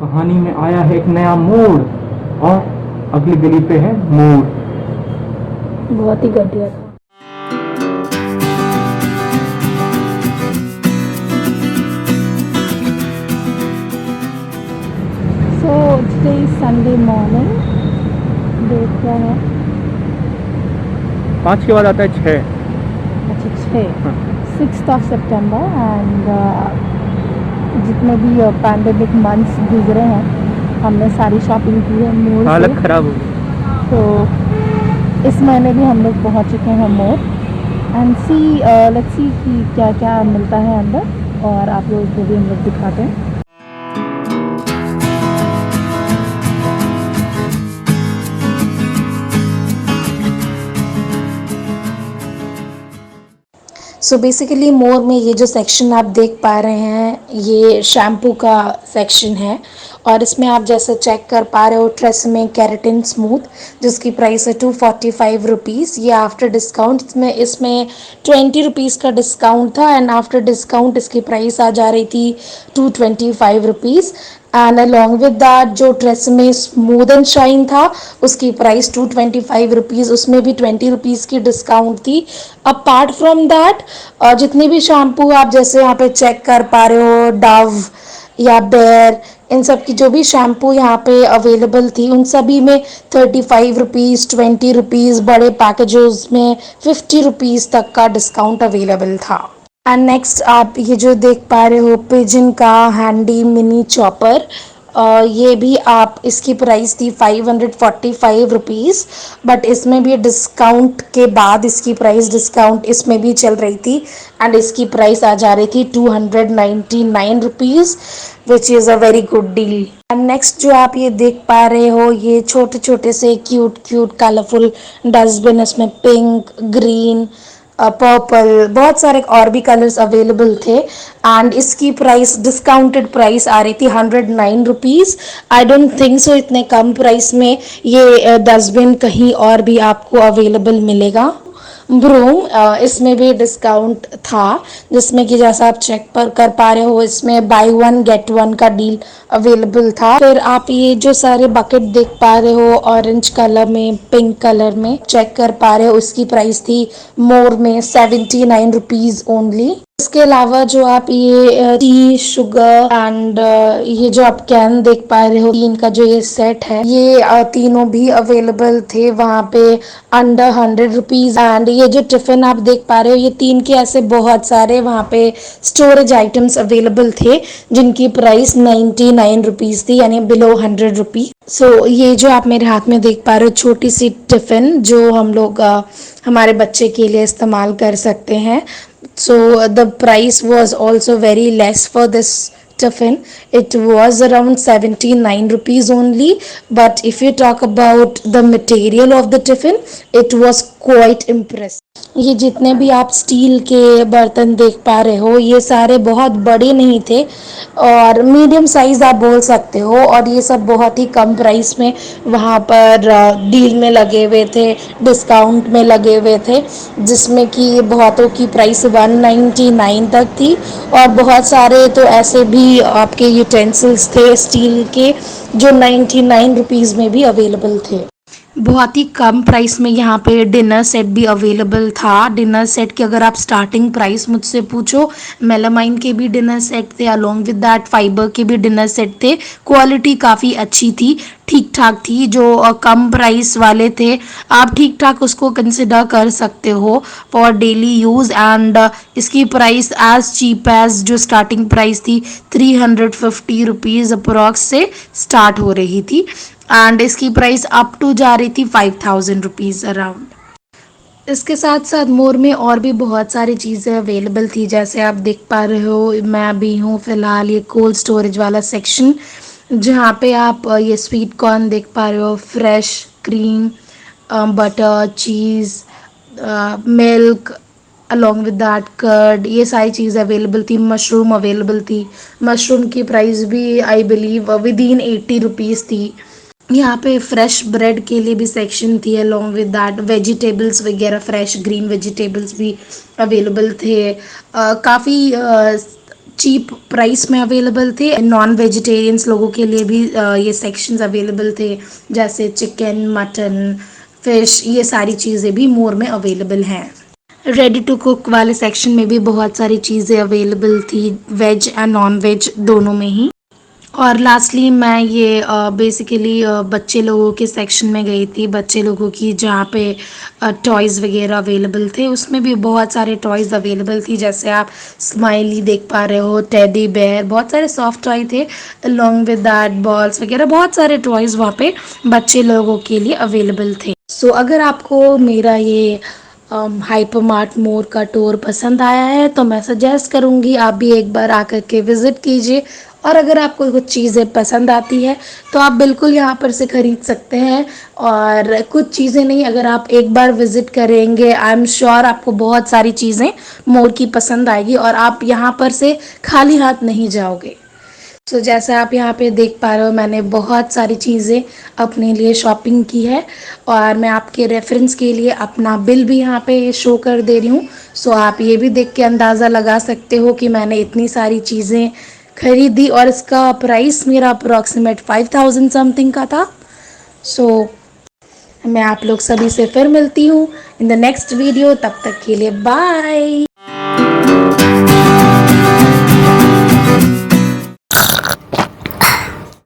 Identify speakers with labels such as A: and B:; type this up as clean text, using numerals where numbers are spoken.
A: कहानी में आया है एक नया मोड़ और अगली गली पे है मोड़।
B: बहुत ही घटिया था। So today is Sunday morning. Date क्या है?
A: 5 के बाद आता है 6।
B: अच्छा 6 सितंबर एंड जितने भी पैंडेमिक मंथ्स गुजरे हैं हमने सारी शॉपिंग की है मोर
A: हालत
B: से।
A: खराब हो गई।
B: तो इस महीने भी हम लोग पहुंच चुके हैं मोर एंड लेट्स सी कि क्या क्या मिलता है अंदर और आप लोगों को भी हम लोग दिखाते हैं।
C: सो बेसिकली मोर में ये जो सेक्शन आप देख पा रहे हैं ये शैम्पू का सेक्शन है और इसमें आप जैसे चेक कर पा रहे हो ट्रेसेमे केराटिन स्मूथ जिसकी प्राइस है 245 रुपीज़। ये आफ्टर डिस्काउंट में इसमें 20 रुपीज़ का डिस्काउंट था एंड आफ्टर डिस्काउंट इसकी प्राइस आ जा रही थी 225 rupees and along with that जो ट्रेसेमे स्मूथ एंड शाइन था उसकी प्राइस 225 रुपीज़, उसमें भी 20 रुपीज़ की डिस्काउंट थी। अपार्ट फ्रॉम दैट जितने भी शैम्पू आप जैसे यहाँ पे चेक कर पा रहे हो डव या बेयर इन सब की जो भी शैम्पू यहाँ पे अवेलेबल थी उन सभी में 35 रुपीज़ 20 रुपीज़ बड़े पैकेजेस में 50 रुपीज़ तक का डिस्काउंट अवेलेबल था। एंड नेक्स्ट आप ये जो देख पा रहे हो पिजन का हैंडी मिनी चॉपर, ये भी आप इसकी प्राइस थी 545 रुपीज़ बट इसमें भी डिस्काउंट के बाद इसकी प्राइस डिस्काउंट इसमें भी चल रही थी एंड इसकी प्राइस आ जा रही थी 299 rupees which is a very good deal. And next जो आप ये देख पा रहे हो ये छोटे छोटे से क्यूट कलरफुल डस्टबिन, इसमें पिंक ग्रीन पर्पल बहुत सारे और भी कलर्स अवेलेबल थे एंड इसकी प्राइस डिस्काउंटेड प्राइस आ रही थी 109 rupees. I don't think so इतने कम प्राइस में ये डस्टबिन कहीं और भी आपको अवेलेबल मिलेगा। ब्रूम इसमें भी डिस्काउंट था जिसमें कि जैसा आप चेक पर कर पा रहे हो इसमें बाय वन गेट वन का डील अवेलेबल था। फिर आप ये जो सारे बकेट देख पा रहे हो ऑरेंज कलर में पिंक कलर में चेक कर पा रहे हो उसकी प्राइस थी मोर में 79 रुपीज़ ओनली। इसके अलावा जो आप ये टी शुगर एंड ये जो आप कैन देख पा रहे हो तीन का जो ये सेट है ये तीनों भी अवेलेबल थे वहाँ पे अंडर 100 रुपीज़ एंड ये जो टिफिन आप देख पा रहे हो ये तीन के ऐसे बहुत सारे वहाँ पे स्टोरेज आइटम्स अवेलेबल थे जिनकी प्राइस 99 रुपीज़ थी यानी बिलो 100 रुपीज़। सो ये जो आप मेरे हाथ में देख पा रहे हो छोटी सी टिफिन जो हम लोग हमारे बच्चे के लिए इस्तेमाल कर सकते हैं। So the price was also very less for this tiffin. It was around 79 rupees only. But if you talk about the material of the tiffin, it was quite impressive. ये जितने भी आप स्टील के बर्तन देख पा रहे हो ये सारे बहुत बड़े नहीं थे और मीडियम साइज आप बोल सकते हो और ये सब बहुत ही कम प्राइस में वहाँ पर डील में लगे हुए थे डिस्काउंट में लगे हुए थे जिसमें कि बहुतों की प्राइस 199 तक थी और बहुत सारे तो ऐसे भी आपके यूटेंसिल्स थे स्टील के जो 99 रुपीज़ में भी अवेलेबल थे। बहुत ही कम प्राइस में यहाँ पे डिनर सेट भी अवेलेबल था। डिनर सेट की अगर आप स्टार्टिंग प्राइस मुझसे पूछो मेलामाइन के भी डिनर सेट थे अलोंग विद दैट फाइबर के भी डिनर सेट थे। क्वालिटी काफ़ी अच्छी थी ठीक ठाक थी। जो कम प्राइस वाले थे आप ठीक ठाक उसको कंसिडर कर सकते हो फॉर डेली यूज़ एंड इसकी प्राइस एज चीप एज जो स्टार्टिंग प्राइस थी 350 रुपीज़ अप्रॉक्स से स्टार्ट हो रही थी एंड इसकी प्राइस अप टू जा रही थी 5000 रुपीज़ अराउंड। इसके साथ साथ मोर में और भी बहुत सारी चीज़ें अवेलेबल थी जैसे आप देख पा रहे हो मैं अभी हूँ फ़िलहाल ये कोल्ड स्टोरेज वाला सेक्शन जहाँ पे आप ये स्वीट कॉर्न देख पा रहे हो fresh cream butter cheese milk along with that curd ये सारी चीज़ अवेलेबल थी। मशरूम अवेलेबल थी। मशरूम की प्राइस भी I believe within 80 rupees थी। यहाँ पे फ्रेश ब्रेड के लिए भी सेक्शन थी अलॉन्ग विद दैट वेजिटेबल्स वगैरह फ्रेश ग्रीन वेजिटेबल्स भी अवेलेबल थे। काफ़ी चीप प्राइस में अवेलेबल थे। नॉन वेजिटेरियंस लोगों के लिए भी ये सेक्शंस अवेलेबल थे, जैसे चिकन, मटन, फिश, ये सारी चीज़ें भी मोर में अवेलेबल हैं। रेडी टू कुक वाले सेक्शन में भी बहुत सारी चीज़ें अवेलेबल थी, वेज एंड नॉन वेज दोनों में ही। और लास्टली मैं ये बेसिकली बच्चे लोगों के सेक्शन में गई थी, बच्चे लोगों की, जहाँ पे टॉयज़ वगैरह अवेलेबल थे। उसमें भी बहुत सारे टॉयज़ अवेलेबल थी, जैसे आप स्माइली देख पा रहे हो, टेडी बेयर, बहुत सारे सॉफ्ट टॉय थे, अलॉन्ग विद दैट बॉल्स वगैरह, बहुत सारे टॉयज़ वहाँ पे बच्चे लोगों के लिए अवेलेबल थे। सो अगर आपको मेरा ये हाइपर मार्ट मोर का टूर पसंद आया है तो मैं सजेस्ट करूँगी आप भी एक बार आकर के विज़िट कीजिए। और अगर आपको कुछ चीज़ें पसंद आती है तो आप बिल्कुल यहाँ पर से ख़रीद सकते हैं। और कुछ चीज़ें नहीं, अगर आप एक बार विज़िट करेंगे, आई एम श्योर आपको बहुत सारी चीज़ें मोर की पसंद आएगी और आप यहाँ पर से खाली हाथ नहीं जाओगे। तो जैसा आप यहाँ पे देख पा रहे हो, मैंने बहुत सारी चीज़ें अपने लिए शॉपिंग की है और मैं आपके रेफरेंस के लिए अपना बिल भी यहाँ पे शो कर दे रही हूँ। सो आप ये भी देख के अंदाज़ा लगा सकते हो कि मैंने इतनी सारी चीज़ें खरीदी और इसका प्राइस मेरा अप्रॉक्सीमेट 5000 समथिंग का था। सो मैं आप लोग सभी से फिर मिलती हूँ इन द नेक्स्ट वीडियो। तब तक के लिए बाय।